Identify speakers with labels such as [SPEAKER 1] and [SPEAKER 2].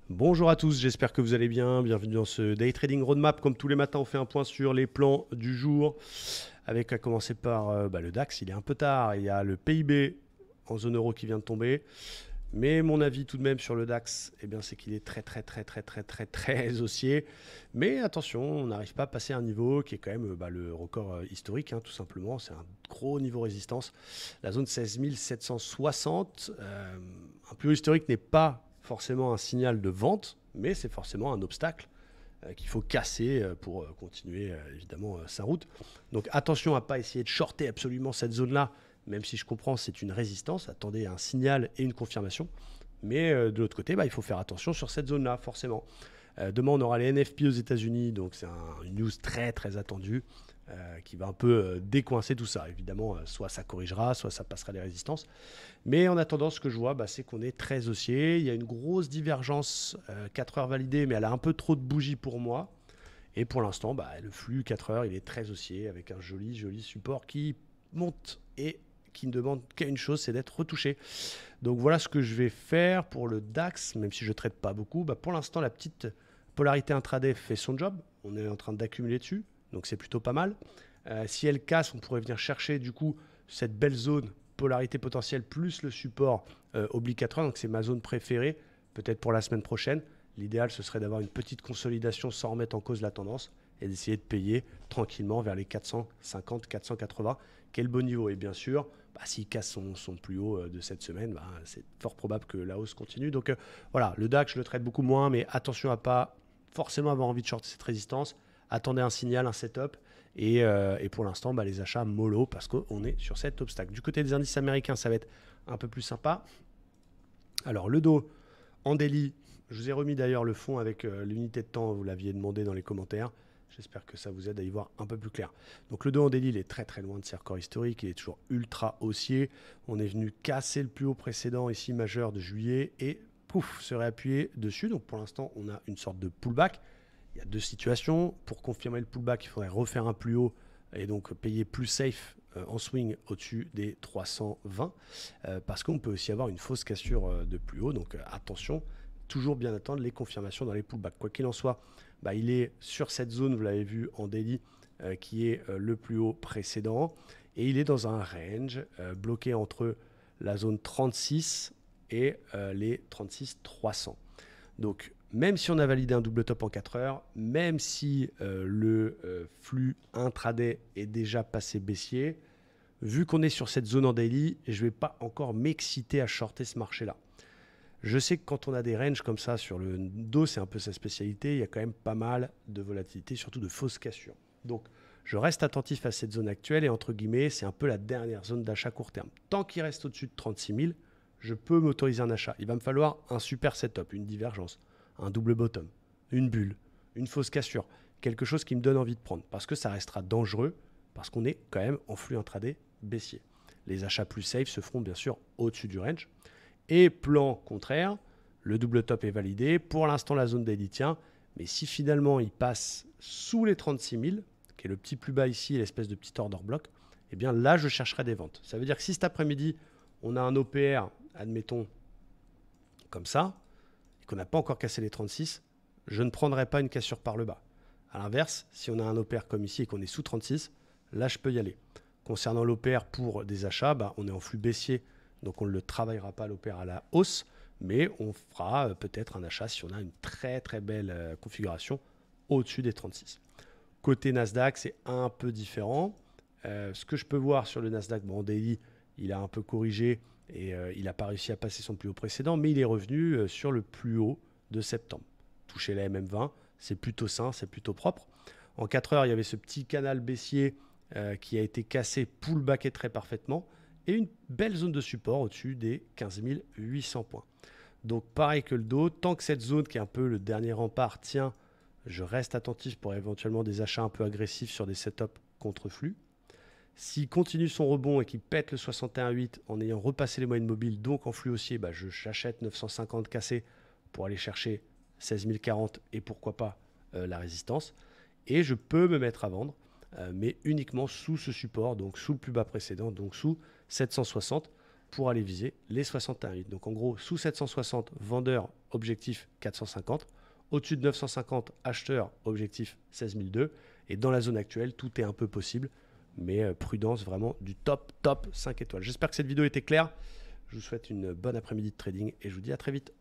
[SPEAKER 1] Bonjour à tous, j'espère que vous allez bien. Bienvenue dans ce Day Trading Roadmap. Comme tous les matins, on fait un point sur les plans du jour. Avec à commencer par le DAX, il est un peu tard. Il y a le PIB en zone euro qui vient de tomber. Mais mon avis tout de même sur le DAX, c'est qu'il est très haussier. Mais attention, on n'arrive pas à passer un niveau qui est quand même le record historique, tout simplement. C'est un gros niveau résistance. La zone 16 760, un plus haut historique n'est pas forcément un signal de vente, mais c'est forcément un obstacle qu'il faut casser pour continuer évidemment sa route. Donc attention à ne pas essayer de shorter absolument cette zone-là, même si je comprends c'est une résistance, attendez un signal et une confirmation. Mais de l'autre côté, il faut faire attention sur cette zone-là, forcément. Demain, on aura les NFP aux États-Unis, donc c'est une news très attendue qui va un peu décoincer tout ça. Évidemment, soit ça corrigera, soit ça passera les résistances. Mais en attendant, ce que je vois, c'est qu'on est très haussier. Il y a une grosse divergence 4 heures validée, mais elle a un peu trop de bougies pour moi. Et pour l'instant, le flux 4 heures, il est très haussier avec un joli support qui monte et qui ne demande qu'une chose, c'est d'être retouché. Donc voilà ce que je vais faire pour le DAX, même si je ne traite pas beaucoup. Pour l'instant, la petite polarité intraday fait son job. On est en train d'accumuler dessus, donc c'est plutôt pas mal. Si elle casse, on pourrait venir chercher du coup cette belle zone polarité potentielle plus le support obligatoire. Donc c'est ma zone préférée, peut-être pour la semaine prochaine. L'idéal, ce serait d'avoir une petite consolidation sans remettre en cause la tendance et d'essayer de payer tranquillement vers les 450, 480, qui est le bon niveau. Et bien sûr, s'il casse son plus haut de cette semaine, c'est fort probable que la hausse continue. Donc voilà, le DAX, je le traite beaucoup moins, mais attention à pas forcément avoir envie de shorter cette résistance. Attendez un signal, un setup. Et pour l'instant, les achats mollo parce qu'on est sur cet obstacle. Du côté des indices américains, ça va être un peu plus sympa. Alors, le Dow en daily, je vous ai remis d'ailleurs le fond avec l'unité de temps, vous l'aviez demandé dans les commentaires. J'espère que ça vous aide à y voir un peu plus clair. Donc le Dow en daily, il est très loin de ses records historiques, il est toujours ultra haussier. On est venu casser le plus haut précédent ici majeur de juillet et pouf, se réappuyer dessus. Donc pour l'instant, on a une sorte de pullback. Il y a deux situations. Pour confirmer le pullback, il faudrait refaire un plus haut et donc payer plus safe en swing au-dessus des 320 parce qu'on peut aussi avoir une fausse cassure de plus haut. Donc attention, toujours bien attendre les confirmations dans les pullbacks. Quoi qu'il en soit, il est sur cette zone, vous l'avez vu en daily, qui est le plus haut précédent. Et il est dans un range bloqué entre la zone 36 et les 36 300. Donc même si on a validé un double top en 4 heures, même si le flux intraday est déjà passé baissier, vu qu'on est sur cette zone en daily, je ne vais pas encore m'exciter à shorter ce marché-là. Je sais que quand on a des ranges comme ça sur le dos, c'est un peu sa spécialité, il y a quand même pas mal de volatilité, surtout de fausses cassures. Donc je reste attentif à cette zone actuelle et entre guillemets, c'est un peu la dernière zone d'achat court terme. Tant qu'il reste au-dessus de 36 000, je peux m'autoriser un achat. Il va me falloir un super setup, une divergence, un double bottom, une bulle, une fausse cassure, quelque chose qui me donne envie de prendre parce que ça restera dangereux parce qu'on est quand même en flux intraday baissier. Les achats plus safe se feront bien sûr au-dessus du range. Et plan contraire, le double top est validé. Pour l'instant, la zone daily tient. Mais si finalement il passe sous les 36 000, qui est le petit plus bas ici, l'espèce de petit order block, eh bien là, je chercherai des ventes. Ça veut dire que si cet après-midi, on a un OPR, admettons, comme ça, et qu'on n'a pas encore cassé les 36, je ne prendrai pas une cassure par le bas. A l'inverse, si on a un OPR comme ici et qu'on est sous 36, là, je peux y aller. Concernant l'OPR pour des achats, on est en flux baissier, donc on ne le travaillera pas l'OPR à la hausse, mais on fera peut-être un achat si on a une très belle configuration au-dessus des 36. Côté Nasdaq, c'est un peu différent. Ce que je peux voir sur le Nasdaq, en daily, il a un peu corrigé et il n'a pas réussi à passer son plus haut précédent, mais il est revenu sur le plus haut de septembre. Toucher la MM20, c'est plutôt sain, c'est plutôt propre. En 4 heures, il y avait ce petit canal baissier qui a été cassé, pullbacké très parfaitement, et une belle zone de support au-dessus des 15 800 points. Donc pareil que le dos, tant que cette zone qui est un peu le dernier rempart tient, je reste attentif pour éventuellement des achats un peu agressifs sur des setups contre flux. S'il continue son rebond et qu'il pète le 61,8 en ayant repassé les moyennes mobiles, donc en flux haussier, j'achète 950 cassés pour aller chercher 16 040 et pourquoi pas la résistance. Et je peux me mettre à vendre, mais uniquement sous ce support, donc sous le plus bas précédent, donc sous 760. pour aller viser les 61,8. Donc en gros, sous 760, vendeur, objectif 450. Au-dessus de 950, acheteur, objectif 16 Et dans la zone actuelle, tout est un peu possible. Mais prudence, vraiment du top 5 étoiles. J'espère que cette vidéo était claire. Je vous souhaite une bonne après-midi de trading et je vous dis à très vite.